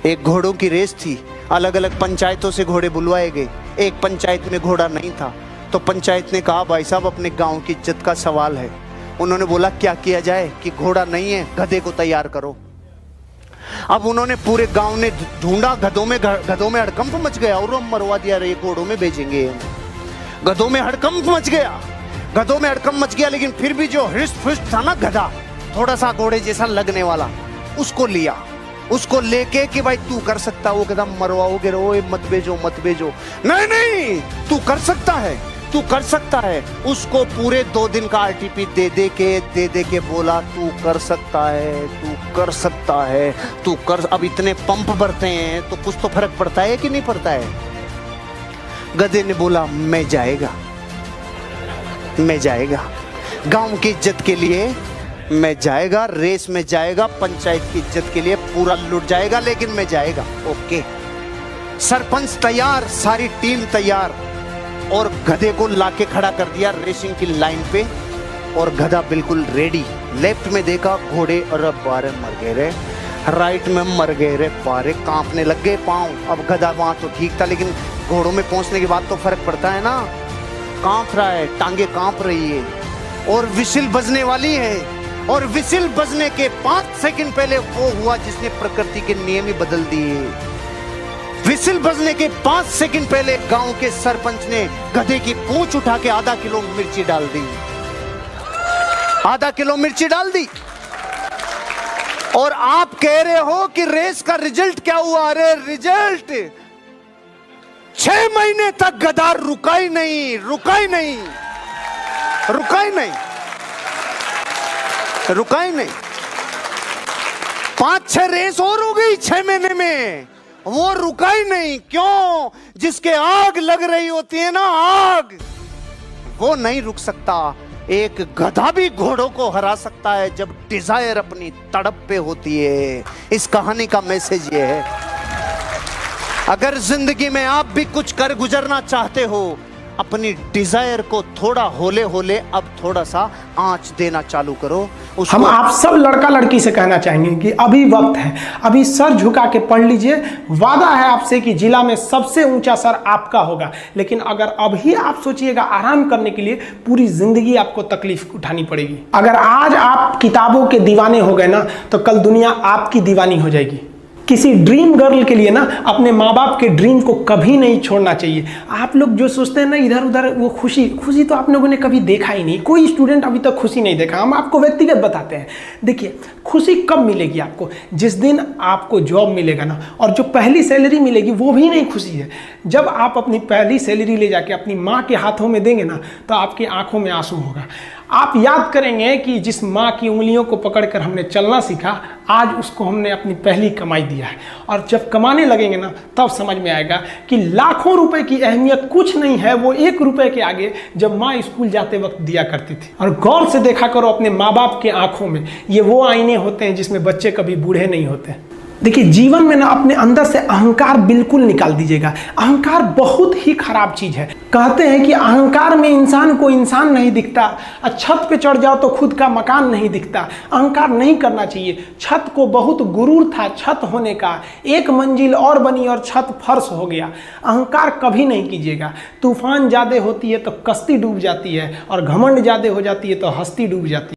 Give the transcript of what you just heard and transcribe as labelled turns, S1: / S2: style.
S1: एक घोड़ों की रेस थी, अलग अलग पंचायतों से घोड़े बुलवाए गए। एक पंचायत में घोड़ा नहीं था, तो पंचायत ने कहा भाई साहब अपने गांव की इज्जत का सवाल है। उन्होंने बोला क्या किया जाए कि घोड़ा नहीं है, गधे को तैयार करो। अब उन्होंने पूरे गांव ने ढूंढा, गधों में हड़कंप मच गया और मरवा दिया, रे घोड़ों में भेजेंगे। गधों में हड़कंप मच गया, लेकिन फिर भी जो हृष्ट पुष्ट था ना गधा, थोड़ा सा घोड़े जैसा लगने वाला, उसको लिया, उसको लेके कि भाई तू कर सकता। वो गधा मरवाओगे रो, मत भेजो। नहीं तू कर सकता है। उसको पूरे 2 दिन का आरटीपी दे के बोला तू कर सकता है। अब इतने पंप भरते हैं तो कुछ तो फर्क पड़ता है कि नहीं पड़ता है। गधे ने बोला मैं जाएगा, गांव की इज्जत के लिए मैं जाएगा, रेस में जाएगा, पंचायत की इज्जत के लिए पूरा लुट जाएगा, लेकिन मैं जाएगा। ओके, सरपंच तैयार, सारी टीम तैयार, और गधे को लाके खड़ा कर दिया रेसिंग की लाइन पे, और गधा बिल्कुल रेडी। लेफ्ट में देखा घोड़े, अरे बारे मर गए रे, राइट में मर गए रे, बारे कांपने लग गए पाँव। अब गधा वहां तो ठीक था, लेकिन घोड़ों में पहुंचने के बाद तो फर्क पड़ता है ना, कांप रहा है, टांगे कांप रही है, और विसिल बजने वाली है। और विसिल बजने के 5 सेकंड पहले वो हुआ जिसने प्रकृति के नियम ही बदल दिए। विसिल बजने के 5 सेकंड पहले गांव के सरपंच ने गधे की पूंछ उठा के आधा किलो मिर्ची डाल दी। और आप कह रहे हो कि रेस का रिजल्ट क्या हुआ? अरे रिजल्ट 6 महीने तक गधा रुका ही नहीं। 5-6 रेस और हो गई 6 महीने में, वो रुका ही नहीं। क्यों? जिसके आग लग रही होती है ना, आग, वो नहीं रुक सकता। एक गधा भी घोड़ों को हरा सकता है जब डिजायर अपनी तड़प पे होती है। इस कहानी का मैसेज ये है, अगर जिंदगी में आप भी कुछ कर गुजरना चाहते हो, अपनी डिजायर को थोड़ा होले अब थोड़ा सा आंच देना चालू करो।
S2: हम आप सब लड़का लड़की से कहना चाहेंगे कि अभी वक्त है, अभी सर झुका के पढ़ लीजिए। वादा है आपसे कि जिला में सबसे ऊंचा सर आपका होगा। लेकिन अगर अभी आप सोचिएगा आराम करने के लिए, पूरी जिंदगी आपको तकलीफ उठानी पड़ेगी। अगर आज आप किताबों के दीवाने हो गए ना, तो कल दुनिया आपकी दीवानी हो जाएगी। किसी ड्रीम गर्ल के लिए ना अपने माँ बाप के ड्रीम को कभी नहीं छोड़ना चाहिए। आप लोग जो सोचते हैं ना इधर उधर, वो खुशी तो आप लोगों ने कभी देखा ही नहीं। कोई स्टूडेंट अभी तक खुशी नहीं देखा। हम आपको व्यक्तिगत बताते हैं। देखिए, खुशी कब मिलेगी आपको? जिस दिन आपको जॉब मिलेगा ना, और जो पहली सैलरी मिलेगी वो भी नहीं खुशी है। जब आप अपनी पहली सैलरी ले जाके अपनी माँ के हाथों में देंगे ना, तो आपकी आंखों में आंसू होगा। आप याद करेंगे कि जिस माँ की उंगलियों को पकड़कर हमने चलना सीखा, आज उसको हमने अपनी पहली कमाई दिया है। और जब कमाने लगेंगे ना, तब समझ में आएगा कि लाखों रुपए की अहमियत कुछ नहीं है, वो 1 रुपए के आगे जब माँ स्कूल जाते वक्त दिया करती थी। और गौर से देखा करो अपने माँ बाप के आंखों में, ये वो आईने होते हैं जिसमें बच्चे कभी बूढ़े नहीं होते। देखिए, जीवन में ना अपने अंदर से अहंकार बिल्कुल निकाल दीजिएगा। अहंकार बहुत ही खराब चीज है। कहते हैं कि अहंकार में इंसान को इंसान नहीं दिखता, छत पे चढ़ जाओ तो खुद का मकान नहीं दिखता। अहंकार नहीं करना चाहिए। छत को बहुत गुरूर था छत होने का, 1 मंजिल और बनी और छत फर्श हो गया। अहंकार कभी नहीं कीजिएगा। तूफान ज्यादा होती है तो कश्ती डूब जाती है, और घमंड ज्यादा हो जाती है तो हस्ती डूब जाती है।